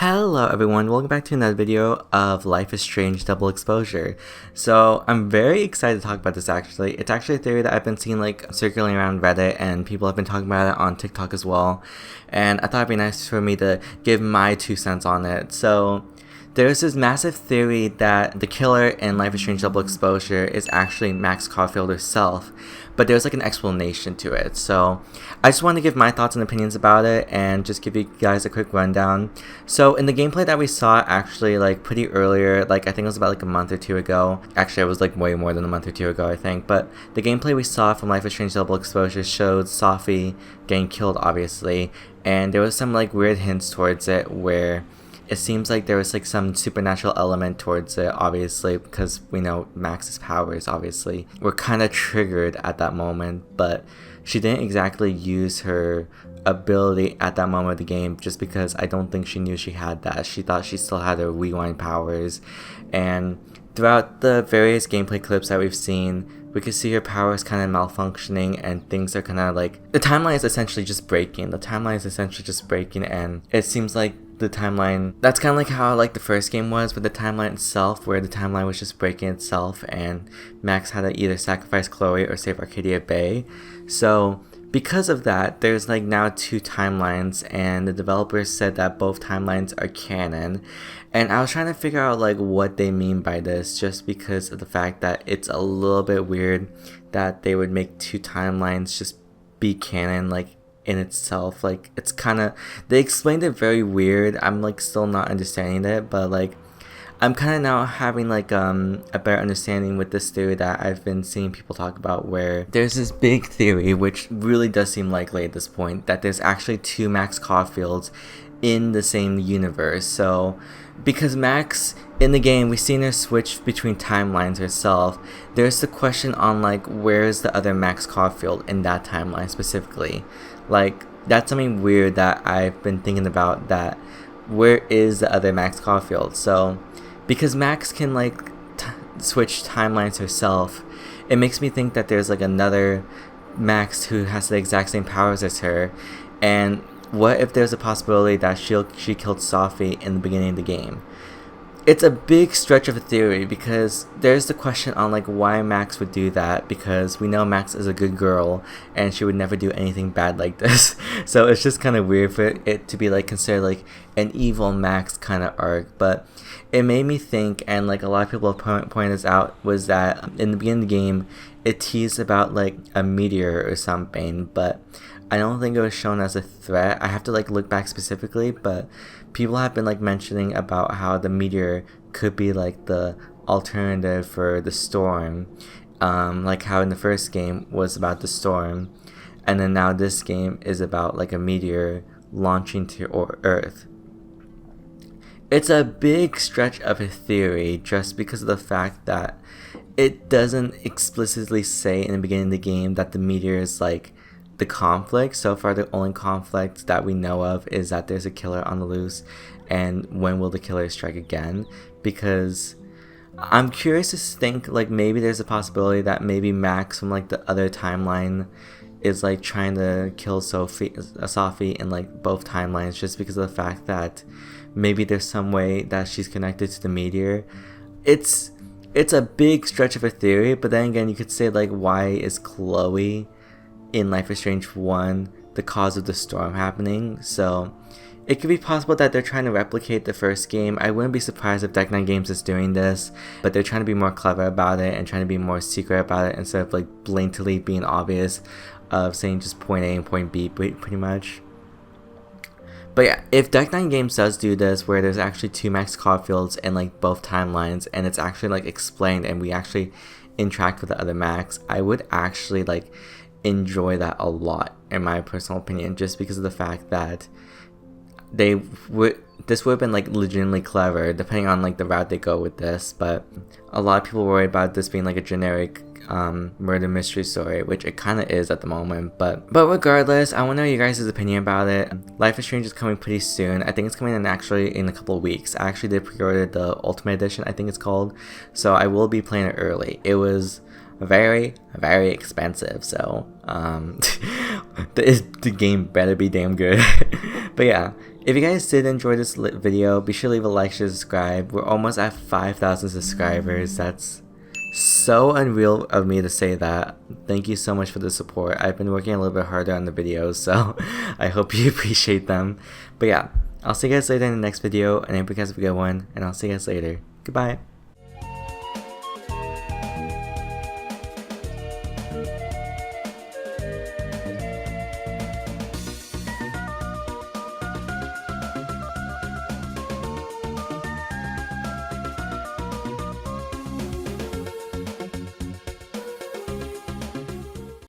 Hello everyone, welcome back to another video of Life is Strange Double Exposure. So I'm very excited to talk about this actually. It's actually a theory that I've been seeing like circulating around Reddit and people have been talking about it on TikTok as well. And I thought it'd be nice for me to give my 2 cents on it. So there's this massive theory that the killer in Life is Strange Double Exposure is actually Max Caulfield herself, but there's like an explanation to it. So I just want to give my thoughts and opinions about it and just give you guys a quick rundown. So in the gameplay that we saw actually like pretty earlier, like I think it was about like a month or two ago. Actually, it was like way more than a month or two ago, I think. But the gameplay we saw from Life is Strange Double Exposure showed Sophie getting killed, obviously, and there was some like weird hints towards it where it seems like there was like some supernatural element towards it, obviously, because we know Max's powers obviously were kind of triggered at that moment, but she didn't exactly use her ability at that moment of the game just because I don't think she knew she had that. She thought she still had her rewind powers, and throughout the various gameplay clips that we've seen, we can see her powers kind of malfunctioning and things are kind of like, the timeline is essentially just breaking. And it seems like the timeline, that's kind of like how like the first game was with the timeline itself, where the timeline was just breaking itself and Max had to either sacrifice Chloe or save Arcadia Bay. So because of that, there's like now 2 timelines, and the developers said that both timelines are canon. And I was trying to figure out like what they mean by this, just because of the fact that it's a little bit weird that they would make 2 timelines just be canon like in itself. Like it's kind of, they explained it very weird. I'm like still not understanding it, but like I'm kind of now having like a better understanding with this theory that I've been seeing people talk about, where there's this big theory, which really does seem likely at this point, that there's actually 2 Max Caulfields in the same universe. So because Max in the game, we've seen her switch between timelines herself, there's the question on like where's the other Max Caulfield in that timeline specifically. Like that's something weird that I've been thinking about, that where is the other Max Caulfield? So because Max can like switch timelines herself, it makes me think that there's like another Max who has the exact same powers as her. And what if there's a possibility that she killed Sophie in the beginning of the game? It's a big stretch of a theory, because there's the question on like why Max would do that, because we know Max is a good girl and she would never do anything bad like this. So it's just kind of weird for it to be like considered like an evil Max kind of arc. But it made me think, and like a lot of people have pointed this out, was that in the beginning of the game it teased about like a meteor or something, but I don't think it was shown as a threat. I have to like look back specifically, but people have been like mentioning about how the meteor could be like the alternative for the storm, like how in the first game was about the storm, and then now this game is about like a meteor launching to Earth. It's a big stretch of a theory just because of the fact that it doesn't explicitly say in the beginning of the game that the meteor is like the conflict. So far, the only conflict that we know of is that there's a killer on the loose, and when will the killer strike again? Because I'm curious to think like maybe there's a possibility that maybe Max from like the other timeline is like trying to kill Sophie in like both timelines, just because of the fact that maybe there's some way that she's connected to the meteor. It's a big stretch of a theory, but then again, you could say like, why is Chloe in Life is Strange 1 the cause of the storm happening? So it could be possible that they're trying to replicate the first game. I wouldn't be surprised if Deck 9 Games is doing this, but they're trying to be more clever about it and trying to be more secret about it instead of like blatantly being obvious of saying just point A and point B pretty much. But yeah, if Deck 9 Games does do this, where there's actually 2 Max Caulfields in like both timelines, and it's actually like explained and we actually interact with the other Max, I would actually like enjoy that a lot, in my personal opinion, just because of the fact that this would have been like legitimately clever, depending on like the route they go with this. But a lot of people worry about this being like a generic murder mystery story, which it kind of is at the moment. But regardless, I want to know your guys' opinion about it. Life is Strange is coming pretty soon. I think it's coming in actually in a couple of weeks. I actually did pre-order the Ultimate Edition, I think it's called, so I will be playing it early. It was very expensive, so the game better be damn good. But yeah, If you guys did enjoy this video, be sure to leave a like, share, subscribe. We're almost at 5,000 subscribers. That's so unreal of me to say that. Thank you so much for the support. I've been working a little bit harder on the videos, so I hope you appreciate them. But yeah, I'll see you guys later in the next video, and I hope you guys have a good one, and I'll see you guys later. Goodbye.